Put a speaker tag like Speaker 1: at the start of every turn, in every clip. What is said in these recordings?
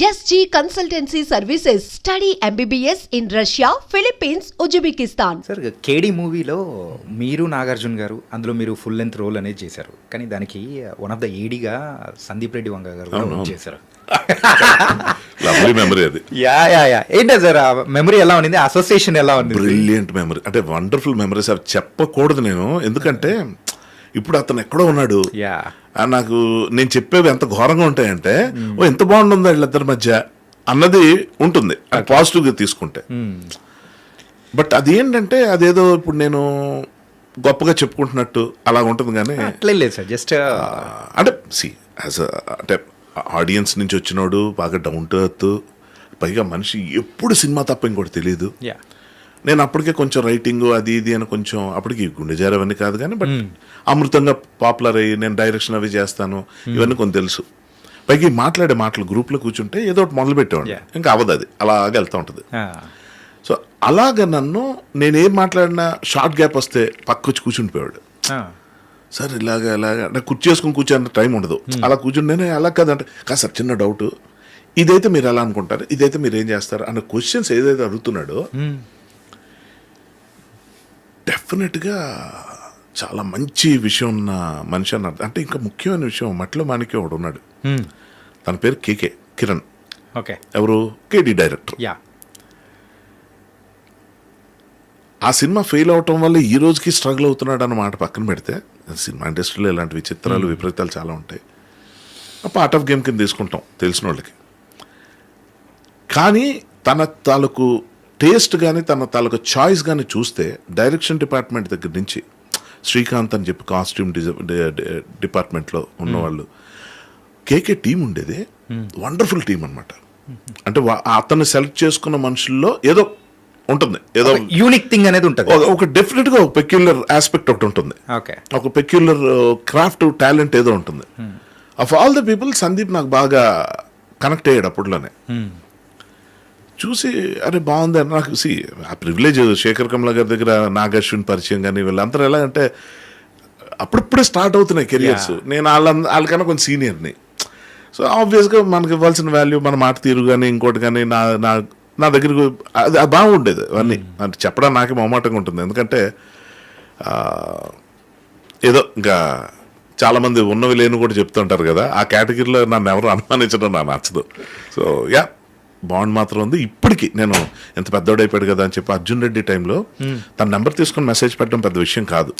Speaker 1: SG Consultancy Services. Study MBBS in Russia, Philippines, Uzbekistan.
Speaker 2: Sir KD మూవీలో మీరు నాగార్జున గారు అందులో మీరు ఫుల్ లెంత్ రోల్ అనేది చేశారు, కానీ దానికి వన్ ఆఫ్ ద ఏడీగా సందీప్ రెడ్డి వంగ గారు కూడా work చేశారు.
Speaker 3: లవ్లీ మెమరీ అది.
Speaker 2: యా ఏంటో సార్ ఆ మెమరీ ఎలా ఉంది, అసోసియేషన్ ఎలా ఉంది?
Speaker 3: బ్రిలియంట్ మెమరీ, అంటే వండర్ఫుల్ మెమరీస్. అవి చెప్పకూడదు నేను, ఎందుకంటే ఇప్పుడు అతను ఎక్కడో ఉన్నాడు. నాకు నేను చెప్పేవి ఎంత ఘోరంగా ఉంటాయంటే, ఓ ఎంత బాగుంటుందో వీళ్ళిద్దరి మధ్య అన్నది ఉంటుంది పాజిటివ్గా తీసుకుంటే. బట్ అది ఏంటంటే అదేదో ఇప్పుడు నేను గొప్పగా చెప్పుకుంటున్నట్టు అలా ఉంటుంది. కానీ
Speaker 2: అట్లే లేదు సార్, జస్ట్
Speaker 3: అంటే అంటే ఆడియన్స్ నుంచి వచ్చినోడు బాగా డౌన్ టు ఎర్త్, పైగా మనిషి ఎప్పుడు సినిమా తప్ప ఇంకోటి తెలియదు. నేను అప్పటికే కొంచెం రైటింగ్ అది ఇది అని కొంచెం అప్పటికి గుండె జారవన్నీ కాదు కానీ, బట్ అమృతంగా పాపులర్ అయ్యి నేను డైరెక్షన్ అవి చేస్తాను ఇవన్నీ కొంచెం తెలుసు. పైకి మాట్లాడే మాటలు గ్రూప్లో కూర్చుంటే ఏదో ఒకటి మొదలు పెట్టేవాడు, ఇంకా అవ్వదు, అది అలాగే వెళ్తూ ఉంటుంది. సో అలాగ నన్ను నేనేం మాట్లాడినా షార్ట్ గ్యాప్ వస్తే పక్కొచ్చి కూర్చుండిపోయాడు. సార్ ఇలాగా అంటే కుర్చీ చేసుకుని కూర్చోంత టైం ఉండదు, అలా కూర్చుని నేను అలా కాదంటే కాదు సార్ చిన్న డౌట్, ఇదైతే మీరు ఎలా అనుకుంటారు, ఇదైతే మీరు ఏం చేస్తారు అన్న క్వశ్చన్స్ ఏదైతే అడుగుతున్నాడో డెఫినెట్గా చాలా మంచి విషయం ఉన్న మనిషి అన్నారు. అంటే ఇంకా ముఖ్యమైన విషయం, మట్టిలో మాణిక్యం ఒకడు ఉన్నాడు, తన పేరు కేకే కిరణ్.
Speaker 2: ఓకే,
Speaker 3: ఎవరు? కేడి డైరెక్టర్. ఆ సినిమా ఫెయిల్ అవటం వల్ల ఈ రోజుకి స్ట్రగుల్ అవుతున్నాడు అన్నమాట పక్కన పెడితే, సినిమా ఇండస్ట్రీలో ఇలాంటి విచిత్రాలు విపరీతాలు చాలా ఉంటాయి. పార్ట్ ఆఫ్ గేమ్ కింద తీసుకుంటాం తెలిసిన వాళ్ళకి. కానీ తన తాలూకు టేస్ట్ కానీ తన తాలూకు చాయిస్ కానీ చూస్తే డైరెక్షన్ డిపార్ట్మెంట్ దగ్గర నుంచి శ్రీకాంత్ అని చెప్పి కాస్ట్యూమ్ డిపార్ట్మెంట్లో ఉన్నవాళ్ళు, కేకే టీం ఉండేది వండర్ఫుల్ టీం అనమాట. అంటే అతన్ని సెలెక్ట్ చేసుకున్న మనుషుల్లో ఏదో ఉంటుంది, ఏదో
Speaker 2: యూనిక్ థింగ్ అనేది ఉంటుంది,
Speaker 3: ఒక డెఫినెట్గా ఒక పెక్యులర్ ఆస్పెక్ట్ ఒకటి ఉంటుంది, ఒక పెక్యులర్ క్రాఫ్ట్ టాలెంట్ ఏదో ఉంటుంది. Of all the people Sandeep నాకు బాగా కనెక్ట్ అయ్యాడు అప్పట్లోనే. చూసి అరే బాగుంది అని నాకు ఆ ప్రివిలేజ్. శేఖర్ కమల గారి దగ్గర నాగార్జున పరిచయం కానీ వీళ్ళందరూ ఎలా అంటే అప్పుడప్పుడే స్టార్ట్ అవుతున్నాయి కెరియర్స్. నేను వాళ్ళకన్నా కొంచెం సీనియర్ని. సో ఆబ్వియస్గా మనకి ఇవ్వాల్సిన వాల్యూ మన మాట తీరు కానీ ఇంకోటి కానీ నా దగ్గరకు అది బాగుండేది. అవన్నీ అంటే చెప్పడం నాకే మొహమాటంగా ఉంటుంది, ఎందుకంటే ఏదో ఇంకా చాలామంది ఉన్నవి లేని కూడా చెప్తుంటారు కదా, ఆ కేటగిరీలో నన్ను ఎవరు అనుమానించడం నాకు నచ్చదు. సో బాండ్ మాత్రం ఉంది ఇప్పటికీ. నేను ఎంత పెద్దోడైపోయాడు కదా అని చెప్పి అర్జున్ రెడ్డి టైంలో తన నెంబర్ తీసుకుని మెసేజ్ పెట్టడం పెద్ద విషయం కాదు,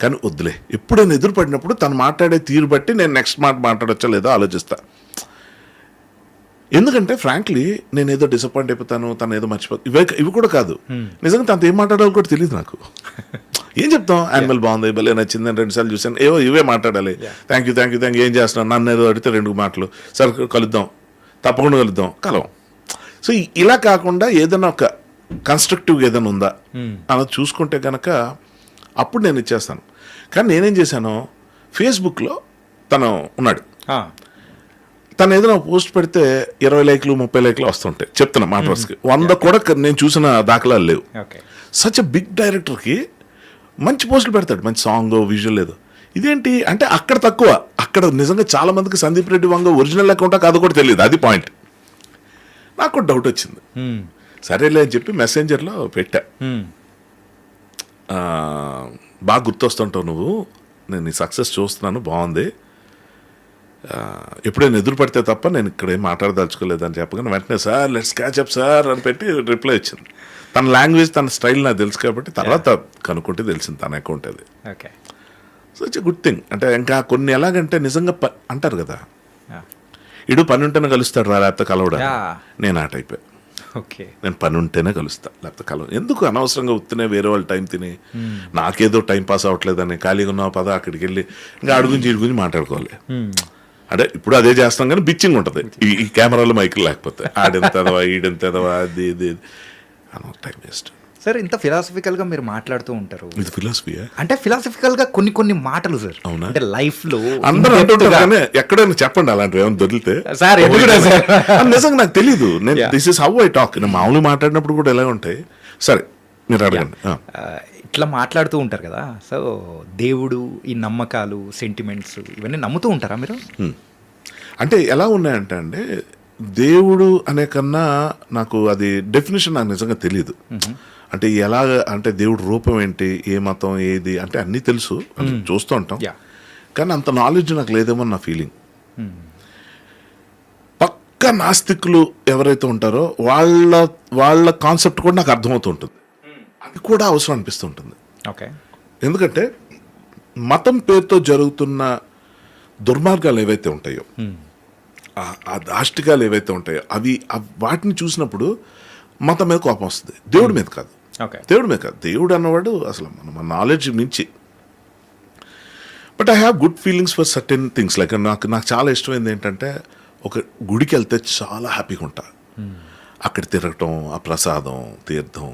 Speaker 3: కానీ వద్దులే ఎప్పుడు నేను ఎదురు పడినప్పుడు తను మాట్లాడే తీరు బట్టి నేను నెక్స్ట్ మాట మాట్లాడచ్చా లేదో ఆలోచిస్తా. ఎందుకంటే ఫ్రాంక్లీ నేను ఏదో డిసప్పాయింట్ అయిపోతాను, తను ఏదో మర్చిపోతాను, ఇవి కూడా కాదు. నిజంగా తనతో ఏం మాట్లాడాలో కూడా తెలియదు నాకు. ఏం చెప్తాం, యానిమల్ బాగుంది, భలే నచ్చిందని 2 సార్లు చూసాను, ఇవే మాట్లాడాలి. థ్యాంక్ యూ ఏం చేస్తున్నాను, నన్ను ఏదో అడిగితే 2 మాటలు, సరే కలుద్దాం, తప్పకుండా కలుద్దాం. సో ఇలా కాకుండా ఏదైనా ఒక కన్స్ట్రక్టివ్గా ఏదైనా ఉందా అన్నది చూసుకుంటే కనుక అప్పుడు నేను ఇచ్చేస్తాను. కానీ నేనేం చేశాను, ఫేస్బుక్లో తను ఉన్నాడు, తను ఏదైనా పోస్ట్ పెడితే 20 లైక్లు 30 లైక్లు వస్తుంటాయి. చెప్తున్నా మాట వరుసకి 100 కూడా నేను చూసిన దాఖలాలు లేవు. సచ్ ఎ బిగ్ డైరెక్టర్కి మంచి పోస్టులు పెడతాడు, మంచి సాంగ్ విజువల్ లేదు. ఇదేంటి అంటే అక్కడ తక్కువ, అక్కడ నిజంగా చాలా మందికి సందీప్ రెడ్డి వంగ ఒరిజినల్ అకౌంటా కాదు కూడా తెలియదు, అది పాయింట్. నాకు డౌట్ వచ్చింది, సరేలే అని చెప్పి మెసెంజర్లో పెట్టా. బాగా గుర్తొస్తుంటావు నువ్వు, నేను నీ సక్సెస్ చూస్తున్నాను, బాగుంది, ఎప్పుడైనా ఎదురు పడితే తప్ప నేను ఇక్కడ ఏం మాట్లాడదలుచుకోలేదని చెప్పగానే వెంటనే sir let's catch up sir అని పెట్టి రిప్లై ఇచ్చింది. తన లాంగ్వేజ్ తన స్టైల్ నాకు తెలుసు కాబట్టి తర్వాత కనుక్కుంటే తెలిసింది తన అకౌంట్ అది. So it's a good thing. అంటే ఇంకా కొన్ని ఎలాగంటే నిజంగా అంటారు కదా, ఇడు పని ఉంటేనే కలుస్తాడు రా లేకపోతే కలవడా, నేను ఆ టైపే. నేను పని ఉంటేనే కలుస్తా లేకపోతే కలవ. ఎందుకు అనవసరంగా ఉత్తినే వేరే వాళ్ళు టైం తిని నాకేదో టైం పాస్ అవ్వట్లేదని ఖాళీగా ఉన్నావు పద అక్కడికి వెళ్ళి ఇంకా అడుగు గురించి ఇటు గురించి మాట్లాడుకోవాలి. అంటే ఇప్పుడు అదే చేస్తాం కానీ బిచ్చింగ్ ఉంటుంది ఈ కెమెరాలో మైకులు లేకపోతే, ఆడెంతదవా ఈడెంతదవా అది ఇది అనో టైం వేస్ట్.
Speaker 2: సార్ ఇంత ఫిలాసఫికల్గా మీరు మాట్లాడుతూ ఉంటారు,
Speaker 3: ఇది ఫిలాసఫీయా అంటే
Speaker 2: ఫిలాసఫికల్గా కొన్ని మాటలు సార్.
Speaker 3: అవునా?
Speaker 2: అంటే లైఫ్లో
Speaker 3: అందరూ అంటుంటారు, ఎక్కడైనా చెప్పండి అలాంటివి ఏమైనా దొరికితే.
Speaker 2: సార్
Speaker 3: నిజంగా నాకు తెలీదు, నేను this is how I talk. నేను మామూలుగా మాట్లాడినప్పుడు కూడా ఎలా ఉంటాయి. సరే మీరు అడగండి.
Speaker 2: ఇట్లా మాట్లాడుతూ ఉంటారు కదా, సో దేవుడు, ఈ నమ్మకాలు, సెంటిమెంట్స్ ఇవన్నీ నమ్ముతూ ఉంటారా మీరు?
Speaker 3: అంటే ఎలా ఉన్నాయంటే అండి, దేవుడు అనే కన్నా నాకు అది డెఫినేషన్ నాకు నిజంగా తెలియదు. అంటే ఎలా అంటే దేవుడు రూపం ఏంటి, ఏ మతం ఏది అంటే అన్నీ తెలుసు, అంటే చూస్తూ ఉంటాం. కానీ అంత నాలెడ్జ్ నాకు లేదేమో నా ఫీలింగ్. పక్క నాస్తికులు ఎవరైతే ఉంటారో వాళ్ళ కాన్సెప్ట్ కూడా నాకు అర్థమవుతూ ఉంటుంది. అది కూడా అవసరం అనిపిస్తూ ఉంటుంది.
Speaker 2: ఓకే.
Speaker 3: ఎందుకంటే మతం పేరుతో జరుగుతున్న దుర్మార్గాలు ఏవైతే ఉంటాయో, ఆ దాష్టికాలు ఏవైతే ఉంటాయో అవి వాటిని చూసినప్పుడు మతం మీద కోపం వస్తుంది, దేవుడి మీద కాదు. దేవుడి మీద కాదు, దేవుడు అన్నవాడు అసలు మన నాలెడ్జ్ మించి. But I have good feelings for certain things. Like నాకు చాలా ఇష్టమైంది ఏంటంటే, ఒక గుడికి వెళ్తే చాలా హ్యాపీగా ఉంటా. అక్కడ తిరగటం, ఆ ప్రసాదం, తీర్థం,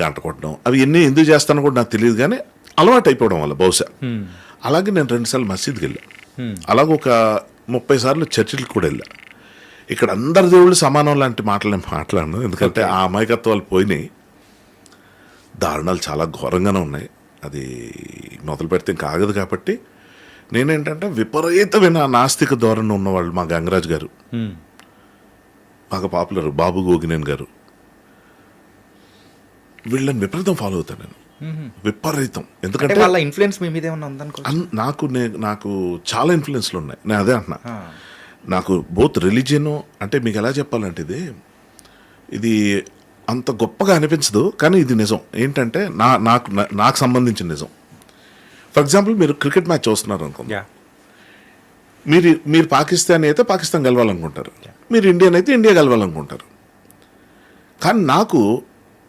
Speaker 3: గంట కొట్టడం, అవి ఎన్ని ఎందుకు చేస్తానో కూడా నాకు తెలియదు, కానీ అలవాటు అయిపోవడం వల్ల బహుశా. అలాగే నేను 2 సార్లు మసీద్కి వెళ్ళా, అలాగే ఒక 30 సార్లు చర్చిలకు కూడా వెళ్ళా. ఇక్కడ అందరి దేవుళ్ళు సమానం లాంటి మాటలు నేను మాట్లాడను, ఎందుకంటే ఆ అమాయకత్వాలు పోయినాయి. దారుణాలు చాలా ఘోరంగానే ఉన్నాయి, అది మొదలు పెడితే ఇంకా ఆగదు. కాబట్టి నేనేంటంటే విపరీతమైన నాస్తిక ధోరణి ఉన్నవాళ్ళు, మా గంగరాజు గారు బాగా పాపులర్, బాబు గోగినేని గారు, వీళ్ళని విపరీతం ఫాలో అవుతాను నేను, విపరీతం. ఎందుకంటే
Speaker 2: వాళ్ళ ఇన్ఫ్లుయెన్స్ మీ మీద ఏమన్నా ఉందనుకో.
Speaker 3: నాకు చాలా ఇన్ఫ్లుయెన్స్లు ఉన్నాయి. నేను అదే అంటున్నా, నాకు బోత్ రిలీజియన్ అంటే మీకు ఎలా చెప్పాలంటే ఇది అంత గొప్పగా అనిపించదు, కానీ ఇది నిజం. ఏంటంటే నాకు సంబంధించిన నిజం. ఫర్ ఎగ్జాంపుల్, మీరు క్రికెట్ మ్యాచ్ చూస్తున్నారు అనుకో, మీరు పాకిస్తాన్ అయితే పాకిస్తాన్ గెలవాలనుకుంటారు, మీరు ఇండియన్ అయితే ఇండియా గెలవాలనుకుంటారు. కానీ నాకు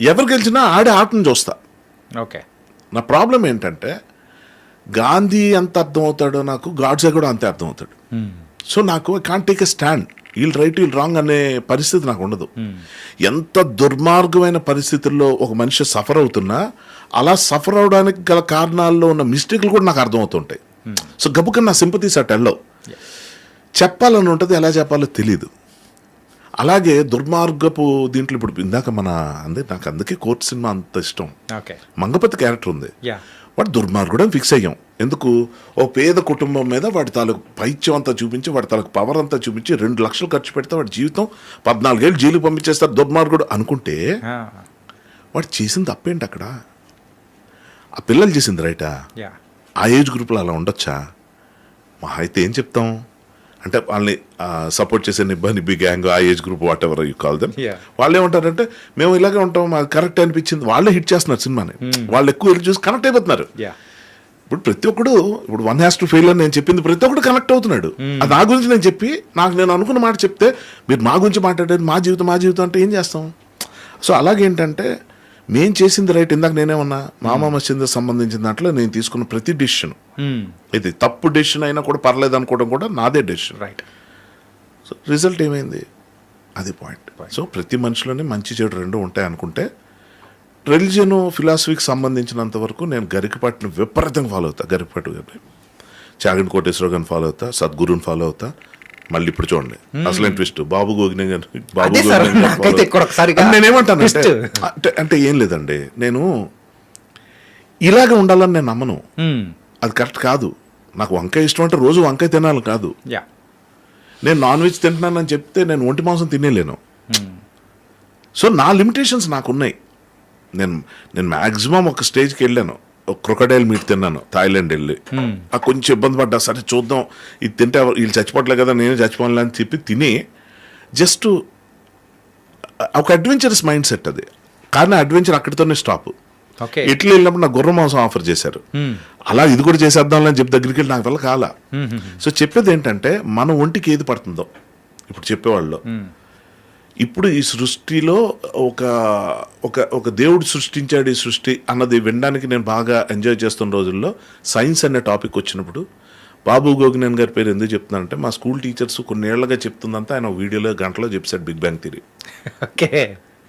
Speaker 3: ఎవరు గెలిచినా ఆడే ఆటను చూస్తా.
Speaker 2: ఓకే.
Speaker 3: నా ప్రాబ్లం ఏంటంటే, గాంధీ ఎంత అర్థమవుతాడో నాకు గాడ్సే కూడా అంతే అర్థమవుతాడు. సో నాకు I can't take a stand, వీళ్ళు రైట్ వీళ్ళు రాంగ్ అనే పరిస్థితి నాకు ఉండదు. ఎంత దుర్మార్గమైన పరిస్థితుల్లో ఒక మనిషి సఫర్ అవుతున్నా, అలా సఫర్ అవడానికి గల కారణాల్లో ఉన్న మిస్టేక్లు కూడా నాకు అర్థమవుతుంటాయి. సో గబుకన్నా నా సింపతీస్ అట్ వెళ్ళవు. చెప్పాలని ఉంటుంది, ఎలా చెప్పాలో తెలీదు. అలాగే దుర్మార్గపు దీంట్లో ఇప్పుడు ఇందాక నాకు అందుకే కోర్టు సినిమా అంత ఇష్టం. మంగపతి క్యారెక్టర్ ఉంది, వాడు దుర్మార్గుడు అని ఫిక్స్ అయ్యాం. ఎందుకు? ఓ పేద కుటుంబం మీద వాడి తాలూకు పైత్యం అంతా చూపించి, వాడి తాలూకు పవర్ అంతా చూపించి 2 లక్షలు ఖర్చు పెడితే వాడి జీవితం 14 ఏళ్ళు జైలుకి పంపించేస్తారు దుర్మార్గుడు అనుకుంటే, వాడు చేసింది తప్పేంటి అక్కడ? ఆ పిల్లలు చేసింది రైటా? ఆ ఏజ్ గ్రూప్లో అలా ఉండొచ్చా? మా అయితే ఏం చెప్తాం అంటే, వాళ్ళని సపోర్ట్ చేసే నిబ్బి గ్యాంగ్, ఆ age group, what ever you call them, వాళ్ళు ఏమంటారంటే మేము ఇలాగే ఉంటాం, మాకు కరెక్ట్ అనిపించింది. వాళ్ళే హిట్ చేస్తున్నారు సినిమాని, వాళ్ళు ఎక్కువ వెళ్ళి చూసి కనెక్ట్ అయిపోతున్నారు. ఇప్పుడు ప్రతి ఒక్కడు, ఇప్పుడు 1 has to fail అని నేను చెప్పింది ప్రతి ఒక్కడు కనెక్ట్ అవుతున్నాడు. అది నా గురించి నేను చెప్పి, నేను అనుకున్న మాట చెప్తే మీరు మా గురించి మాట్లాడేది మా జీవితం అంటే ఏం చేస్తాం? సో అలాగేంటంటే, మేము చేసింది రైట్. ఇందాక నేనేమన్నా మామా మసీద్ సంబంధించిన దాంట్లో నేను తీసుకున్న ప్రతి డెసిషన్, ఇది తప్పు డెసిషన్ అయినా కూడా పర్లేదు అనుకోవడం కూడా నాదే డెసిషన్, రైట్. సో రిజల్ట్ ఏమైంది? అది పాయింట్. సో ప్రతి మనిషిలోనే మంచి చెడు 2 ఉంటాయి అనుకుంటే, రిలీజియన్ ఫిలాసఫీకి సంబంధించినంత వరకు నేను గరికపాటిని విపరీతంగా ఫాలో అవుతా. గరికపాటి గారిని, చాగంటి కోటేశ్వర గారిని ఫాలో అవుతా, సద్గురుని ఫాలో అవుతా. మళ్ళీ ఇప్పుడు చూడండి అసలు ట్విస్ట్, బాబు గోగినే గారు. నేనేమంటాను అంటే ఏం లేదండి, నేను ఇలాగే ఉండాలని నేను నమ్మను, అది కరెక్ట్ కాదు. నాకు వంకాయ ఇష్టం అంటే రోజు వంకాయ తినాలి కాదు. నేను నాన్ వెజ్ తింటున్నానని చెప్తే నేను ఒంటి మాంసం తినేలేను. సో నా లిమిటేషన్స్ నాకున్నాయి. నేను మ్యాక్సిమం ఒక స్టేజ్కి వెళ్ళాను, ఒక క్రొకడైల్ మీట్ తిన్నాను థాయిలాండ్ వెళ్ళి. కొంచెం ఇబ్బంది పడ్డా, సరే చూద్దాం ఇది తింటే వీళ్ళు చచ్చిపోవట్లే కదా, నేనే చచ్చిపోలే అని చెప్పి తిని, జస్ట్ ఒక అడ్వెంచరస్ మైండ్ సెట్ అది. కానీ అడ్వెంచర్ అక్కడితోనే స్టాప్. ఇట్లా వెళ్ళినప్పుడు నాకు గుర్ర మాంసం ఆఫర్ చేశారు, అలా ఇది కూడా చేసేద్దాం అని చెప్పి దగ్గరికి వెళ్ళి నాకు వల్ల కాల. సో చెప్పేది ఏంటంటే, మన ఒంటికి ఏది పడుతుందో ఇప్పుడు చెప్పేవాళ్ళు. ఇప్పుడు ఈ సృష్టిలో ఒక దేవుడు సృష్టించాడు ఈ సృష్టి అన్నది వినడానికి నేను బాగా ఎంజాయ్ చేస్తున్న రోజుల్లో, సైన్స్ అనే టాపిక్ వచ్చినప్పుడు బాబు గోగినేని గారి పేరు ఎందుకు చెప్తున్నానంటే, మా స్కూల్ టీచర్స్ కొన్నేళ్లుగా చెప్తుందంతా ఆయన వీడియోలో గంటలో చెప్పాడు బిగ్ బ్యాంగ్ థియరీ.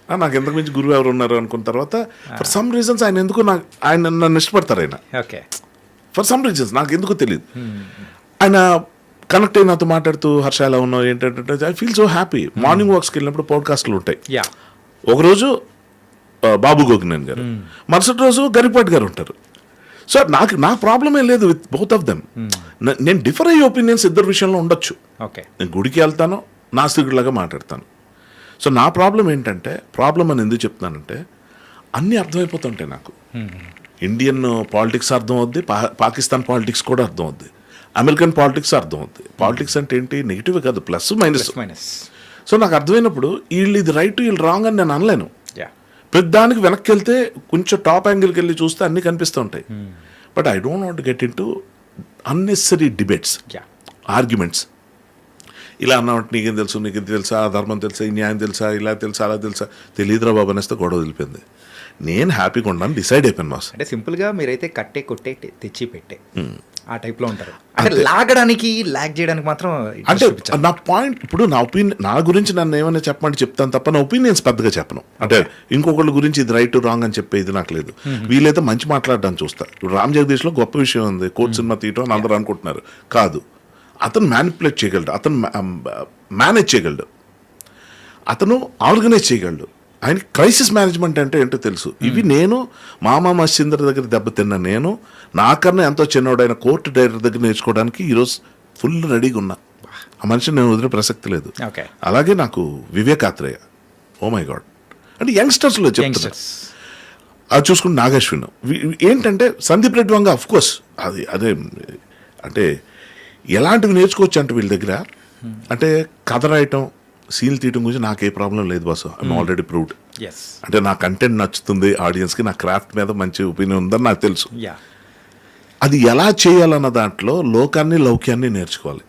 Speaker 3: నాకు ఎంతకు మించి గురువు ఎవరు ఉన్నారు అనుకున్న తర్వాత, ఫర్ సమ్ రీజన్స్ ఆయన నన్ను ఇష్టపడతారు. ఆయన ఫర్ సమ్ రీజన్స్ నాకు ఎందుకో తెలియదు, ఆయన కనెక్ట్ అయి నాతో మాట్లాడుతూ, హర్ష ఎలా ఉన్నావు ఏంటంటే, I feel so happy. Morning వాక్స్కి వెళ్ళినప్పుడు పాడ్కాస్ట్లు ఉంటాయి. ఒకరోజు బాబు గోగినేని గారు, మరుసటి రోజు గరిపాటి గారు ఉంటారు. సో నా ప్రాబ్లమే లేదు విత్ బోత్ ఆఫ్ దెమ్. నేను డిఫర్ అయ్యే ఒపీనియన్స్ ఇద్దరు విషయంలో ఉండొచ్చు. నేను గుడికి వెళ్తాను, నాస్తికుడిలాగా మాట్లాడతాను. సో నా ప్రాబ్లం ఏంటంటే, ప్రాబ్లం అని ఎందుకు చెప్తున్నానంటే అన్నీ అర్థమైపోతుంటాయి నాకు. ఇండియన్ పాలిటిక్స్ అర్థం అవుద్ది, పాకిస్తాన్ పాలిటిక్స్ కూడా అర్థం అవుద్ది, అమెరికన్ పాలిటిక్స్ అర్థం అవుద్ది. పాలిటిక్స్ అంటే ఏంటి, నెగిటివ్ కాదు, ప్లస్ మైనస్. సో నాకు అర్థమైనప్పుడు వీళ్ళు ఇది రైట్ వీళ్ళు రాంగ్ అని నేను అనలేను. పెద్దానికి వెనక్కి వెళ్తే కొంచెం టాప్ యాంగిల్కి వెళ్ళి చూస్తే అన్నీ కనిపిస్తూ ఉంటాయి. But I don't want get in to unnecessary debates, arguments. ఇలా అన్నమాట, నీకేం తెలుసు, నీకు ఇది తెలుసా, ఆ ధర్మం తెలుసా, ఈ న్యాయం తెలుసా, ఇలా తెలుసా, అలా తెలుసా, తెలియదురా బాబు అనేస్తే గొడవ వదిలిపోయింది. నేను హ్యాపీగా ఉన్నాను, డిసైడ్ అయిపోయాను బాస్.
Speaker 2: అంటే సింపుల్గా మీరైతే కట్టే కొట్టే తెచ్చి పెట్టే ఆ టైప్లో ఉంటారు. అంటే లాగడానికి లాగ్ చేయడానికి మాత్రం
Speaker 3: అంటే నా పాయింట్, ఇప్పుడు నా ఒపీనియన్, నా గురించి నన్ను ఏమైనా చెప్పమంటే చెప్తాను తప్ప నా ఒపీనియన్స్ పెద్దగా చెప్పను. అంటే ఇంకొకళ్ళ గురించి ఇది రైట్ రాంగ్ అని చెప్పే ఇది నాకు లేదు. వీళ్ళైతే మంచి మాట్లాడడానికి చూస్తా. ఇప్పుడు రామ్ జగదీష్లో గొప్ప విషయం ఉంది, కోర్టు సినిమా తీయటం అని అందరూ అనుకుంటున్నారు. కాదు, అతను మ్యానిపులేట్ చేయగలడు, అతను మేనేజ్ చేయగలడు, అతను ఆర్గనైజ్ చేయగలడు. ఆయన క్రైసిస్ మేనేజ్మెంట్ అంటే ఏంటో తెలుసు. ఇవి నేను మామా మహేందర్ దగ్గర దెబ్బతిన్నా, నేను నాకన్నా ఎంతో చిన్నోడైన కోర్టు డైరెక్టర్ దగ్గర నేర్చుకోవడానికి ఈరోజు ఫుల్ రెడీగా ఉన్నా. ఆ మనిషిని నేను వదిలే ప్రసక్తి లేదు. అలాగే నాకు వివేకాత్రేయ, ఓ మై గాడ్, అంటే యంగ్స్టర్స్లో చెప్తున్నారు. అది చూసుకుంటే నాగేశ్విన్, ఏంటంటే సందీప్ రెడ్డి వంగ, అఫ్ కోర్స్ అదే అంటే ఎలాంటివి నేర్చుకోవచ్చు అంటే వీళ్ళ దగ్గర. అంటే కథ రాయటం, సీన్లు తీయటం గురించి నాకు ఏ ప్రాబ్లం లేదు బాసు. I'm already proved. అంటే నా కంటెంట్ నచ్చుతుంది ఆడియన్స్కి, నా క్రాఫ్ట్ మీద మంచి ఒపీనియన్ ఉందని నాకు తెలుసు. అది ఎలా చేయాలన్న దాంట్లో లోకాన్ని లౌక్యాన్ని నేర్చుకోవాలి.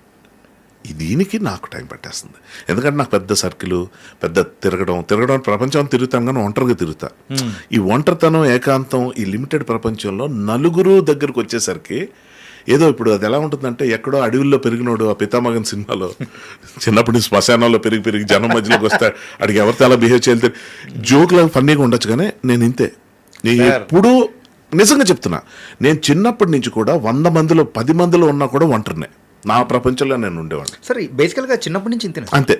Speaker 3: దీనికి నాకు టైం పట్టేస్తుంది. ఎందుకంటే నాకు పెద్ద సర్కిల్, పెద్ద తిరగడం ప్రపంచం తిరుగుతాను కానీ ఒంటరిగా తిరుగుతా. ఈ ఒంటరితనం, ఏకాంతం, ఈ లిమిటెడ్ ప్రపంచంలో నలుగురు దగ్గరకు వచ్చేసరికి ఏదో ఇప్పుడు అది ఎలా ఉంటుందంటే, ఎక్కడో అడవుల్లో పెరిగినోడు ఆ పితామగన్ సినిమాలో చిన్నప్పటి శ్మశానంలో పెరిగి జనం మధ్యలోకి వస్తాడు, అడిగి ఎవరితో అలా బిహేవ్ చేయాలి, జోక్లా ఫన్నీగా ఉండొచ్చు. కానీ నేను ఇంతే, నేను ఎప్పుడు నిజంగా చెప్తున్నా, నేను చిన్నప్పటి నుంచి కూడా 100 మందిలో 10 మందిలో ఉన్నా కూడా ఒంటరినే. నా ప్రపంచంలో నేను ఉండేవాడిని.
Speaker 2: సరే, బేసికల్గా చిన్నప్పటి నుంచి ఇంతే.
Speaker 3: అంతే.